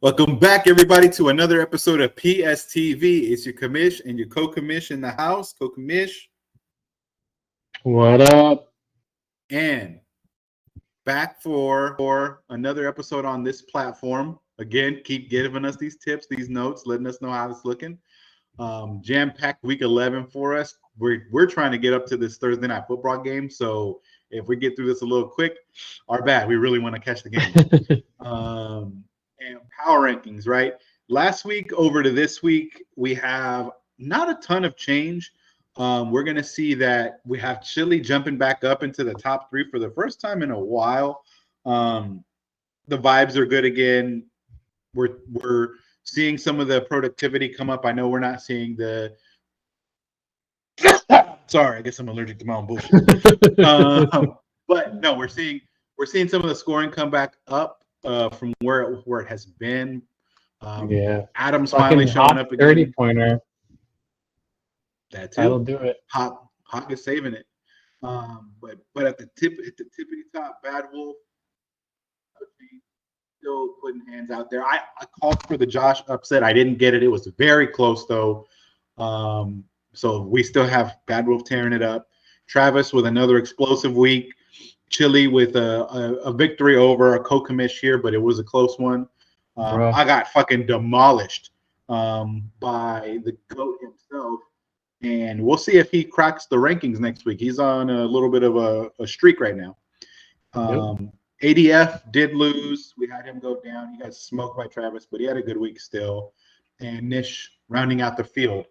Welcome back, everybody, to another episode of PSTV. It's your commish and your co-commish in the house. Co-commish. What up? And back for another episode on this platform. Again, keep giving us these tips, these notes, letting us know how it's looking. Jam-packed week 11 for us. We're trying to get up to this Thursday night football game. So if we get through this a little quick, our bad. We really want to catch the game. And power rankings, right? Last week over to this week, we have not a ton of change. We're going to see that we have Chile jumping back up into the top 3 for the first time in a while. The vibes are good again. We're seeing some of the productivity come up. I know we're not seeing the sorry, I guess I'm allergic to my own bullshit. But no, we're seeing some of the scoring come back up from where it has been. Adam's finally showing up again. 30-pointer. That too. That'll do it. Hawk is saving it. But at the tippity top, Bad Wolf still putting hands out there. I called for the Josh upset. I didn't get it. It was very close though. So we still have Bad Wolf tearing it up. Travis with another explosive week. Chile with a victory over a co-commish here, but it was a close one. I got fucking demolished by the GOAT himself. And we'll see if he cracks the rankings next week. He's on a little bit of a streak right now. ADF did lose. We had him go down. He got smoked by Travis, but he had a good week still. And Nish rounding out the field.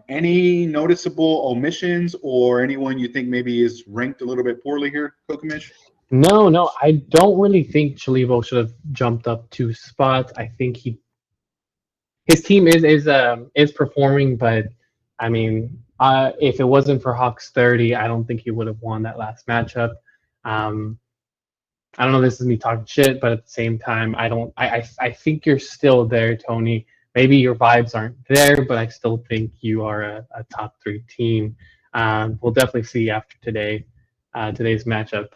Any noticeable omissions or anyone you think maybe is ranked a little bit poorly here, Kokomish? No, I don't really think Chalivo should have jumped up 2 spots. I think his team is performing, but I mean, if it wasn't for Hawks 30, I don't think he would have won that last matchup. I don't know. This is me talking shit, but at the same time, I think you're still there, Tony. Maybe your vibes aren't there, but I still think you are a top 3 team. We'll definitely see after today's matchup.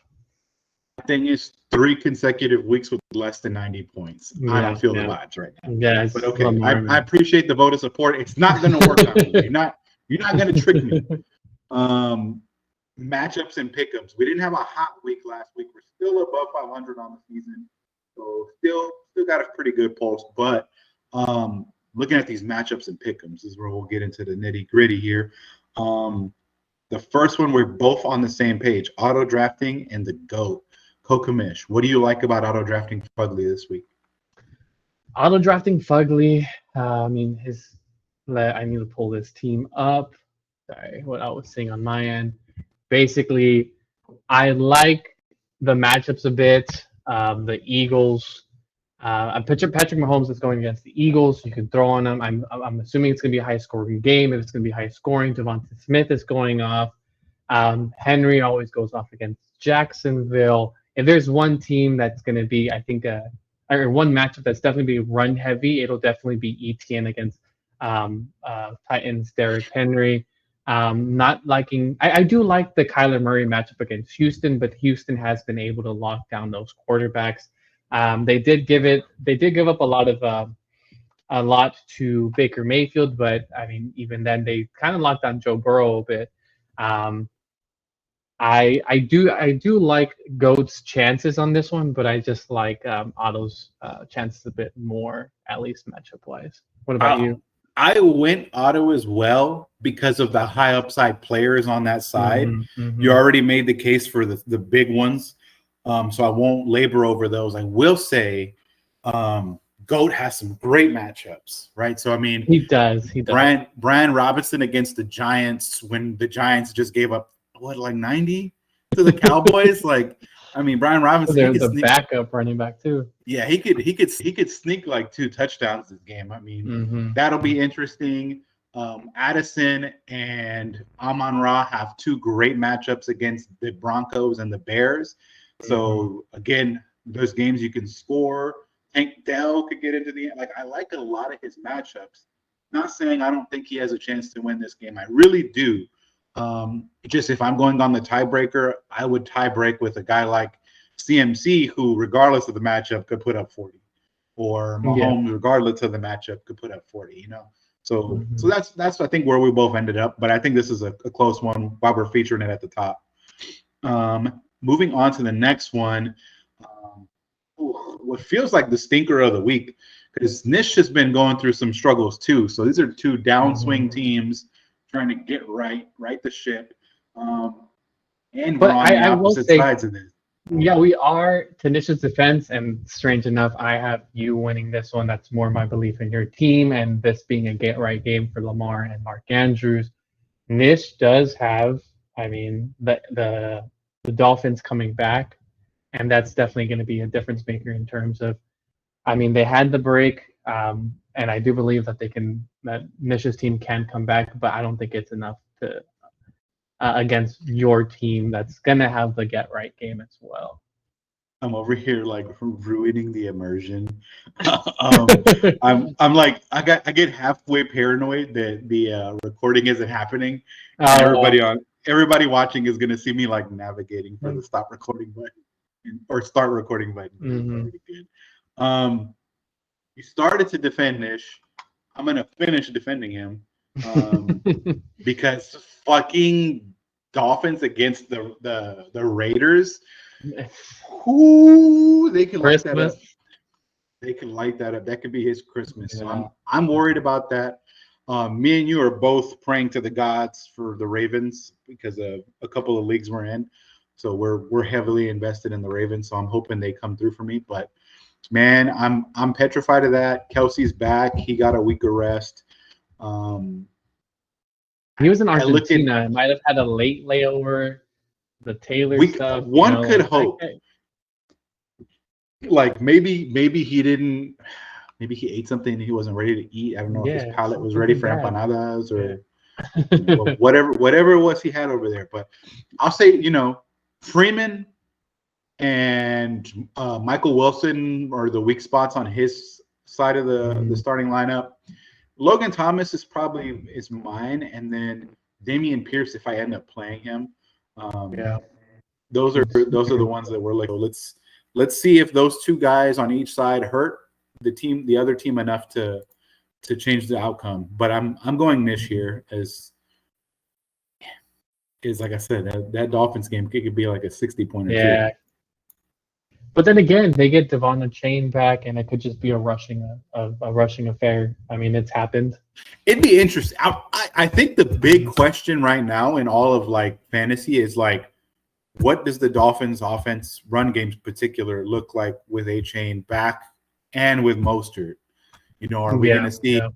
The thing is, 3 consecutive weeks with less than 90 points. Yeah, I don't feel the vibes right now. Yeah, but okay, I appreciate the vote of support. It's not going to work on me. You're not going to trick me. Matchups and pick'ems. We didn't have a hot week last week. We're still above 500 on the season, so still got a pretty good pulse, but. Looking at these matchups and pick'ems is where we'll get into the nitty gritty here. The first one, we're both on the same page: auto drafting and the GOAT. Kokomish, what do you like about auto drafting Fugly this week? Auto drafting Fugly. I mean, I need to pull this team up. Sorry, what I was saying on my end. Basically, I like the matchups a bit. The Eagles. Patrick Mahomes is going against the Eagles. You can throw on them. I'm assuming it's going to be a high-scoring game. If it's going to be high-scoring, Devonta Smith is going off. Henry always goes off against Jacksonville. If there's one team that's going to be, I think, or one matchup that's definitely be run-heavy, it'll definitely be ETN against Titans' Derrick Henry. Not liking. I do like the Kyler Murray matchup against Houston, but Houston has been able to lock down those quarterbacks. They did give up a lot to Baker Mayfield, but I mean, even then they kind of locked down Joe Burrow a bit. I do like GOAT's chances on this one, but I just like Otto's chances a bit more, at least matchup wise. What about you? I went Otto as well because of the high upside players on that side. You already made the case for the big ones. So I won't labor over those. I will say GOAT has some great matchups, right? So, I mean, he does. Brian Robinson against the Giants when the Giants just gave up, 90 to the Cowboys? I mean, Brian Robinson. There's the backup running back, too. Yeah, he could sneak like 2 touchdowns this game. I mean, that'll be interesting. Addison and Amon-Ra have 2 great matchups against the Broncos and the Bears. So again, those games you can score. Tank Dell could get into the end. I like a lot of his matchups. Not saying I don't think he has a chance to win this game. I really do. Just if I'm going on the tiebreaker, I would tiebreak with a guy like CMC, who, regardless of the matchup, could put up 40. or Yeah. Mahomes, regardless of the matchup, could put up 40. So Mhm. that's I think where we both ended up. But I think this is a close one while we're featuring it at the top. Moving on to the next one, what feels like the stinker of the week, because Nish has been going through some struggles too. So these are two downswing teams trying to right the ship. And we're But on the I will opposite say, sides of this. yeah, we are to Nish's defense, and strange enough, I have you winning this one. That's more my belief in your team, and this being a get right game for Lamar and Mark Andrews. Nish does have, I mean, the Dolphins coming back, and that's definitely going to be a difference maker in terms of, I mean, they had the break, and I do believe that that Nish's team can come back, but I don't think it's enough to against your team that's going to have the get right game as well. I'm over here like ruining the immersion. I'm like I get halfway paranoid that the recording isn't happening, and Oh, everybody watching is gonna see me like navigating for the stop recording button or start recording button. mm-hmm. You started to defend Nish. I'm gonna finish defending him because fucking Dolphins against the Raiders. Who they can light that Christmas. up. They can light that up. That could be his Christmas. Yeah. So I'm worried about that. Me and you are both praying to the gods for the Ravens because of a couple of leagues we're in. So we're heavily invested in the Ravens. So I'm hoping they come through for me. But man, I'm petrified of that. Kelsey's back. He got a week of rest. He was in I look at Argentina. Might have had a late layover. The Taylor week stuff. one could Like, hope. Like maybe he didn't. Maybe he ate something he wasn't ready to eat. I don't know if his palate was ready for empanadas or whatever it was he had over there. But I'll say, Freeman and Michael Wilson are the weak spots on his side of the starting lineup. Logan Thomas is mine, and then Damian Pierce if I end up playing him. Those are the ones that we're like. Let's see if those two guys on each side hurt the other team enough to change the outcome. But I'm going Nish here as like I said, that Dolphins game could be like a 60-point or two. But then again, they get Devon Chain back, and it could just be a rushing affair. I mean, it's happened. It'd be interesting. I think the big question right now in all of like fantasy is like, what does the Dolphins' offense run games particular look like with A-Chain back and with Mostert? Are we going to see? Yeah.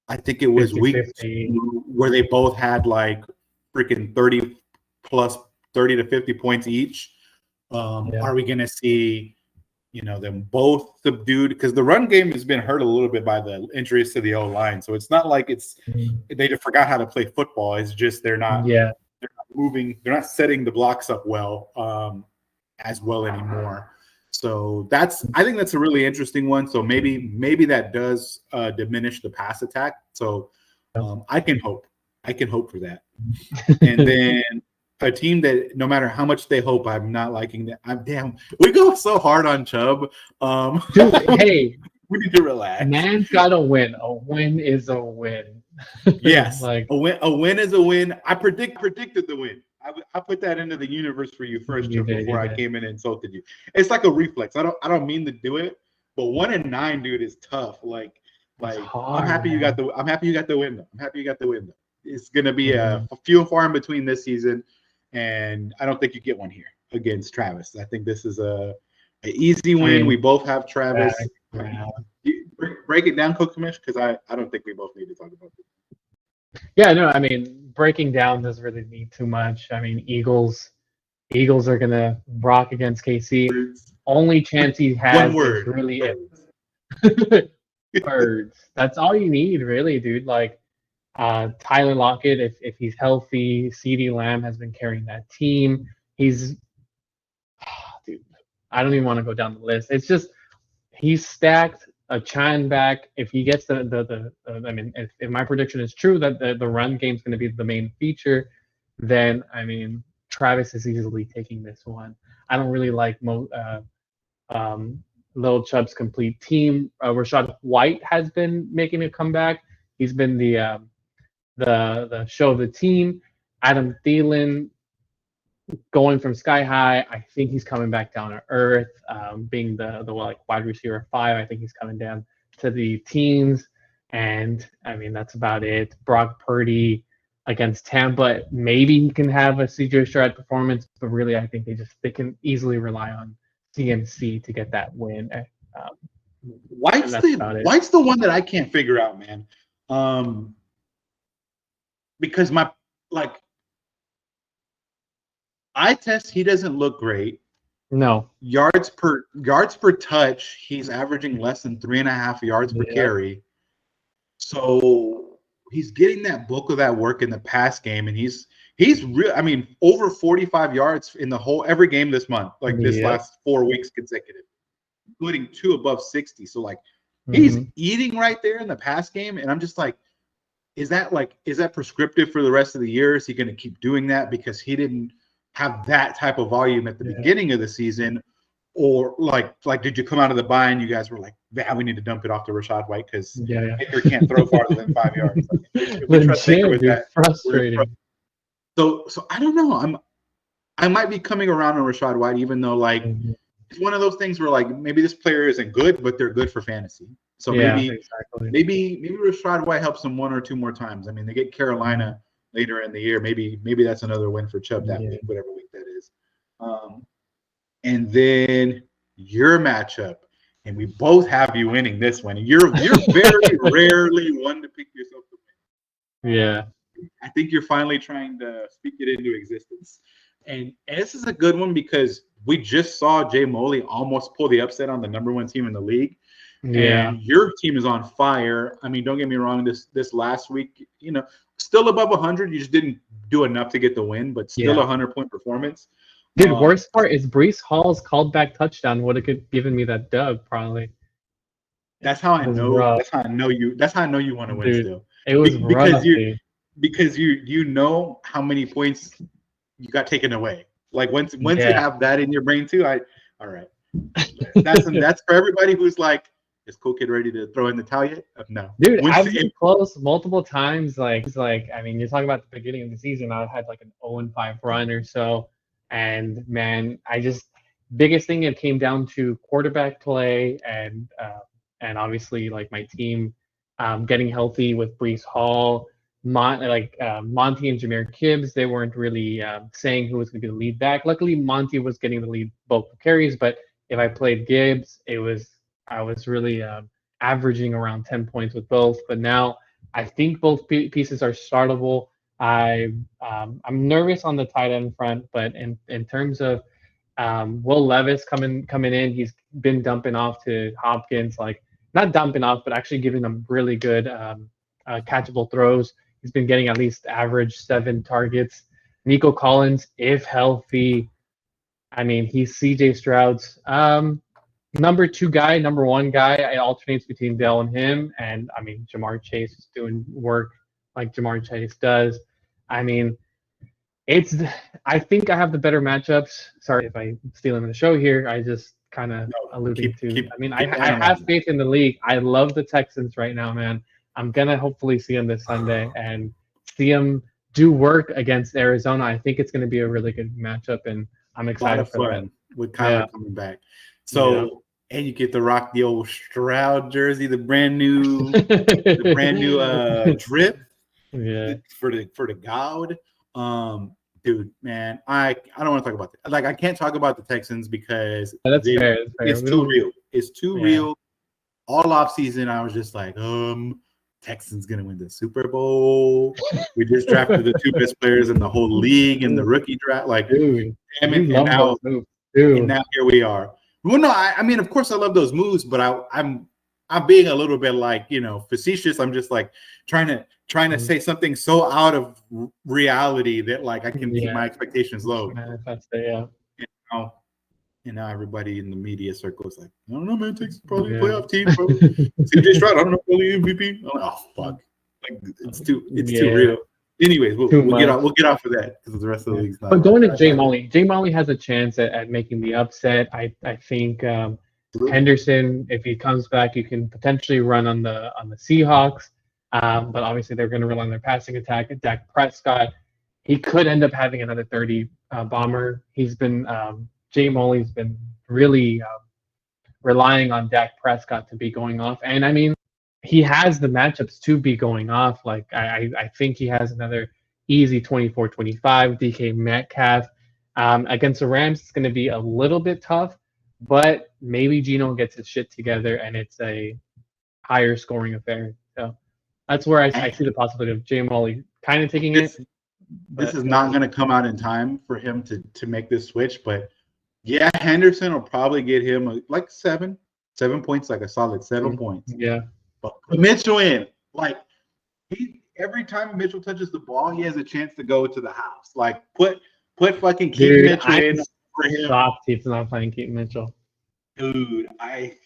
I think it was 50, week 50. Where they both had like freaking 30 to 50 points each. Are we going to see, them both subdued? Because the run game has been hurt a little bit by the injuries to the O-line. So it's not like they just forgot how to play football. It's just they're not moving. They're not setting the blocks up well as well anymore. So I think that's a really interesting one. So maybe that does diminish the pass attack. So I can hope for that. And then a team that no matter how much they hope, I'm not liking that. We go so hard on Chubb. Dude, hey, we need to relax. Man's got to win. A win is a win. Yes, a win is a win. I predicted the win. I put that into the universe for you first, before I came in and insulted you. It's like a reflex. I don't mean to do it, but 1-9, dude, is tough. Like I'm happy you got the win though. It's gonna be a few and far in between this season, and I don't think you get one here against Travis. I think this is an easy win. We both have Travis. Break it down, Coach Kamish, because I don't think we both need to talk about this. Yeah, no, I mean, breaking down doesn't really need too much. I mean, Eagles are gonna rock against KC. Only chance he has is really birds. That's all you need, really, dude. Like Tyler Lockett, if he's healthy, CeeDee Lamb has been carrying that team. He's dude, I don't even want to go down the list. It's just he's stacked. A Chan back. If he gets I mean, if my prediction is true that the run game is going to be the main feature, then I mean, Travis is easily taking this one. I don't really like Lil Chubb's complete team. Rashad White has been making a comeback. He's been the show of the team. Adam Thielen going from sky high. I think he's coming back down to earth. Being the like wide receiver 5, I think he's coming down to the teens. And I mean that's about it. Brock Purdy against Tampa, maybe he can have a CJ Stroud performance, but really I think they can easily rely on CMC to get that win. White's the one that I can't figure out, man. Because eye test, he doesn't look great. No. Yards per touch, he's averaging less than 3.5 yards per carry. So he's getting that bulk of that work in the pass game, and he's real. I mean, over 45 yards in every game this month, this last 4 weeks consecutive, including 2 above 60. So he's eating right there in the pass game, and I'm just like, is that prescriptive for the rest of the year? Is he going to keep doing that because he didn't have that type of volume at the beginning of the season? Or did you come out of the bye and you guys were like, "Yeah, we need to dump it off to Rashad White because Baker can't throw farther than 5 yards." We trust Baker with that. Frustrating. So I don't know. I might be coming around on Rashad White, even though it's one of those things where maybe this player isn't good, but they're good for fantasy. So maybe Rashad White helps them 1 or 2 more times. I mean, they get Carolina later in the year. Maybe that's another win for Chubb that week, whatever week that is. And then your matchup, and we both have you winning this one. You're very rarely one to pick yourself to win. Yeah. I think you're finally trying to speak it into existence. And this is a good one because we just saw Jay Moley almost pull the upset on the number 1 team in the league. Yeah. And your team is on fire. I mean, don't get me wrong, this last week, still above 100. You just didn't do enough to get the win, but still a 100-point performance. Dude, worst part is Breece Hall's called back touchdown would have given me that dub probably. That's how I know. Rough. That's how I know you. That's how I know you want to win. Dude, still, it was because you know how many points you got taken away. Once you have that in your brain too. All right. That's for everybody who's like, is Cool Kid ready to throw in the towel yet? No. Dude, I've been close multiple times. I mean, you're talking about the beginning of the season. I had an 0-5 run or so. And man, biggest thing, it came down to quarterback play and obviously my team getting healthy with Breece Hall, Monty and Jahmyr Gibbs. They weren't really saying who was going to be the lead back. Luckily, Monty was getting the lead bulk of carries, but if I played Gibbs, I was really averaging around 10 points with both. But now I think both pieces are startable. I'm nervous on the tight end front, but in terms of Will Levis coming in, he's been dumping off to Hopkins, not dumping off, but actually giving them really good catchable throws. He's been getting at least average 7 targets. Nico Collins, if healthy, I mean, he's CJ Stroud's number 2 guy, number 1 guy. It alternates between Dell and him, and I mean, Jamar Chase is doing work like Jamar Chase does. I mean, I think I have the better matchups. Sorry if I'm stealing the show here. I just kind of alluding to. I have faith in the league. I love the Texans right now, man. I'm going to hopefully see them this Sunday and see them do work against Arizona. I think it's going to be a really good matchup, and I'm excited for that. With Kyler coming back. So, and you get to rock the old Stroud jersey, the brand new drip. Yeah, for the God, dude, man, I don't want to talk about that. I can't talk about the Texans because that's fair. It's too real. It's too real. All off season, I was just like, Texans gonna win the Super Bowl. We just drafted the 2 best players in the whole league in the rookie draft. Dude, damn it! And now here we are. Well, no, I mean, of course, I love those moves, but I'm being a little bit facetious. I'm just trying to say something so out of reality that I can keep my expectations low. And now everybody in the media circle is like, I don't know, man, Texas probably a playoff team. CJ Stroud, I don't know, probably MVP. I'm like, oh fuck, it's too real. Anyways, we'll get off of that because the rest of the league's not. But going to Jay Moley has a chance at making the upset. I think Henderson, if he comes back, you can potentially run on the Seahawks. But obviously they're going to rely on their passing attack. Dak Prescott, he could end up having another 30 bomber. He's been Jay Molly's been really relying on Dak Prescott to be going off, and I mean he has the matchups to be going off. Like I think he has another easy 24-25 DK Metcalf. Against the Rams, it's going to be a little bit tough, but maybe Gino gets his shit together and it's a higher scoring affair. So that's where I see the possibility of Jay Molly kind of taking it. This is not going to come out in time for him to make this switch, but yeah, Henderson will probably get him like 7 points, like a solid 7 points. Yeah. But put Mitchell in. Like, every time Mitchell touches the ball, he has a chance to go to the house. Like, put fucking Keaton Mitchell in for him. Shocked he's not playing Keaton Mitchell. Dude, I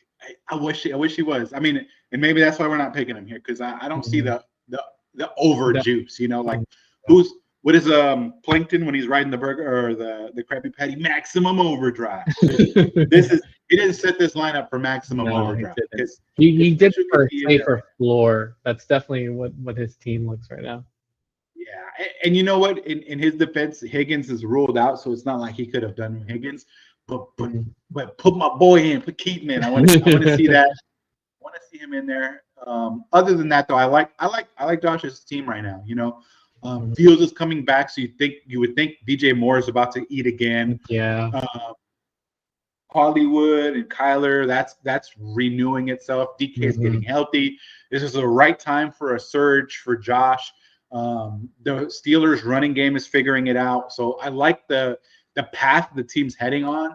wish he was. I mean, and maybe that's why we're not picking him here, because I don't see the over juice, you know, like what is Plankton when he's riding the burger or the Krabby Patty? Maximum overdrive. He didn't set this lineup for maximum overdrive. He did for safer floor. That's definitely what his team looks right now. Yeah, and you know what? In his defense, Higgins is ruled out, so it's not like he could have done Higgins. But put my boy in, put Keaton in. I want to see that. I want to see him in there. Other than that, though, I like Josh's team right now. You know, Fields is coming back, so you would think DJ Moore is about to eat again. Yeah. Hollywood and Kyler, that's renewing itself. DK is getting healthy. This is the right time for a surge for Josh. The Steelers' running game is figuring it out. So I like the path the team's heading on.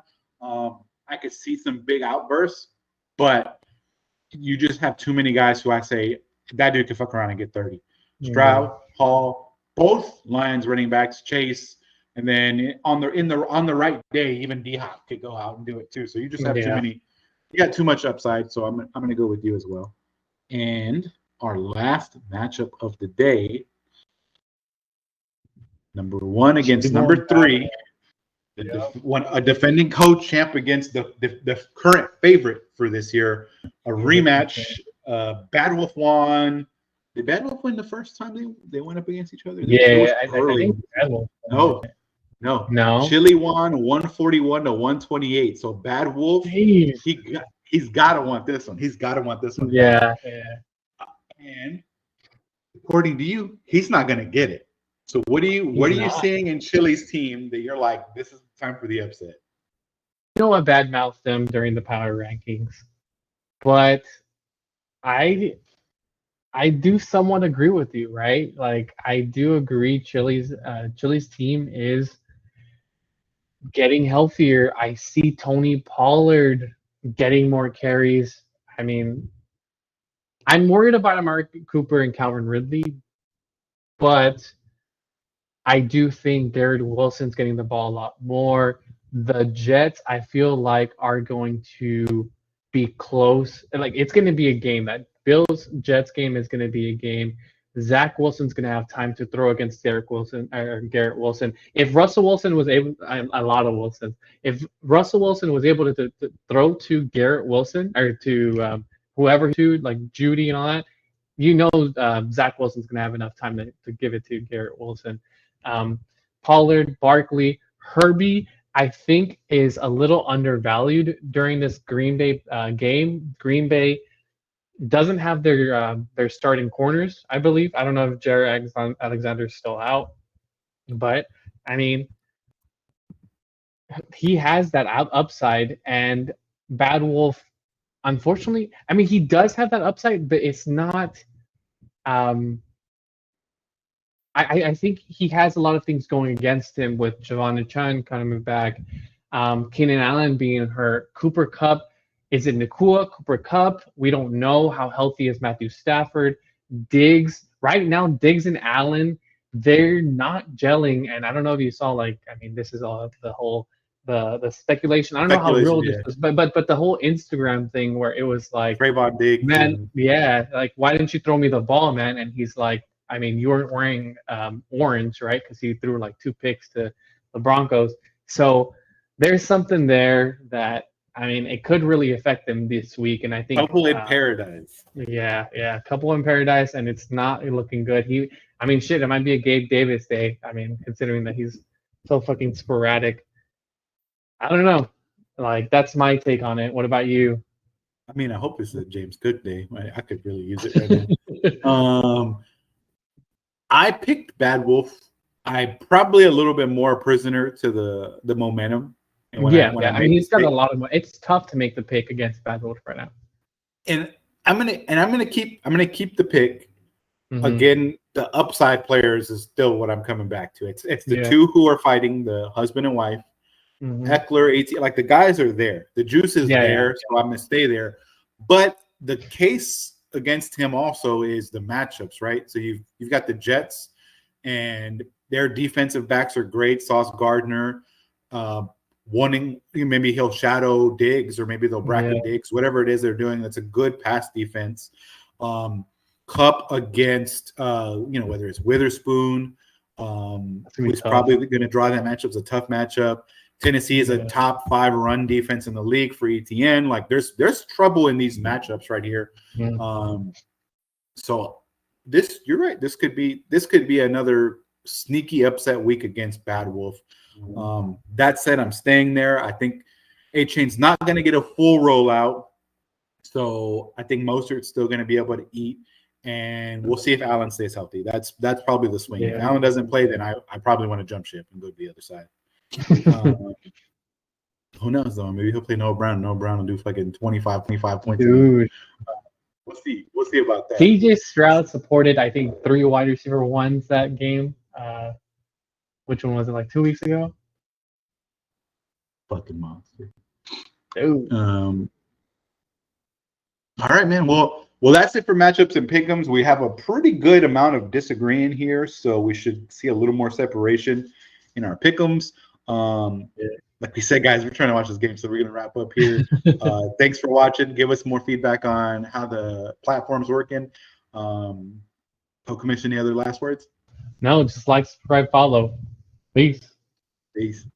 I could see some big outbursts, but you just have too many guys who I say that dude can fuck around and get 30. Stroud, Hall, both Lions running backs, Chase. And then on the right day, even D-Hop could go out and do it too. So you just have too many. You got too much upside. So I'm going to go with you as well. And our last matchup of the day, number 1 against number 3, a defending coach champ against the current favorite for this year. A rematch. Bad Wolf won. Did Bad Wolf win the first time they went up against each other? Yeah, I think Bad Wolf. No. Chili won 141-128. So Bad Wolf, he's got to want this one. Yeah. And according to you, he's not going to get it. So what are you seeing in Chili's team that you're like, this is time for the upset? You know, I badmouthed them during the power rankings, but I do somewhat agree with you, right? Like, I do agree Chili's team is getting healthier. I see Tony Pollard getting more carries. I mean, I'm worried about Amari Cooper and Calvin Ridley, but I do think Garrett Wilson's getting the ball a lot more. The Jets, I feel like, are going to be close. Like, it's going to be a game. That Bills-Jets game is going to be a game. Zach Wilson's going to have time to throw against Garrett Wilson. If Russell Wilson was able, a lot of Wilsons. If Russell Wilson was able to throw to Garrett Wilson or to whoever, to like Judy and all that, you know, Zach Wilson's going to have enough time to give it to Garrett Wilson. Pollard, Barkley, Herbie, I think is a little undervalued during this Green Bay game. Green Bay doesn't have their starting corners, I believe. I don't know if Jared Alexander's still out, but I mean, he has that upside. And Bad Wolf, unfortunately, I mean, he does have that upside, but it's not. I think he has a lot of things going against him with Javon Chun coming back, Keenan Allen being hurt, Cooper Kupp. Is it Nakua, Cooper Kupp? We don't know. How healthy is Matthew Stafford? Diggs. Right now, Diggs and Allen, they're not gelling. And I don't know if you saw, like, I mean, this is all the whole the speculation. I don't know how real this was, but the whole Instagram thing where it was like, Trayvon Diggs, man, like, why didn't you throw me the ball, man? And he's like, I mean, you weren't wearing orange, right? Because he threw like 2 picks to the Broncos. So there's something there that I mean, it could really affect them this week, and I think Couple in paradise. yeah, a couple in paradise, and it's not looking good. I mean, shit, it might be a Gabe Davis day. I mean, considering that he's so fucking sporadic. I don't know. Like, that's my take on it. What about you? I mean, I hope it's a James Cook day. I could really use it right now. I picked Bad Wolf. I'm probably a little bit more a prisoner to the momentum. And when I I make mean, he's this got pick, a lot of. It's tough to make the pick against Bad Wolf right now. and I'm gonna keep the pick. Mm-hmm. Again, the upside players is still what I'm coming back to. It's the two who are fighting, the husband and wife. Mm-hmm. Eckler, AT, like the guys are there. The juice is there, so I'm gonna stay there. But the case against him also is the matchups, right? So you've got the Jets, and their defensive backs are great. Sauce Gardner, wanting maybe he'll shadow Diggs, or maybe they'll bracket Diggs, whatever it is they're doing. That's a good pass defense. Cup against whether it's Witherspoon, who's probably going to draw that matchup. It's a tough matchup. Tennessee is a top 5 run defense in the league for ETN. Like there's trouble in these matchups right here. So you're right. This could be another sneaky upset week against Bad Wolf. That said, I'm staying there. I think A-Chain's not going to get a full rollout. So I think Mostert's still going to be able to eat. And we'll see if Allen stays healthy. That's probably the swing. If Allen doesn't play, then I probably want to jump ship and go to the other side. Who knows though? Maybe he'll play Noah Brown. Noah Brown will do fucking 25 points. Dude, we'll see. We'll see about that. CJ Stroud supported, I think, 3 wide receiver ones that game. Which one was it? Like 2 weeks ago? Fucking monster. Dude. All right, man. Well, that's it for matchups and pick'ems. We have a pretty good amount of disagreeing here, so we should see a little more separation in our pick'ems. Like we said, guys, we're trying to watch this game, so we're gonna wrap up here. Thanks for watching. Give us more feedback on how the platform's working. Co-commission, any other last words? No, just like, subscribe, follow. Peace. Peace.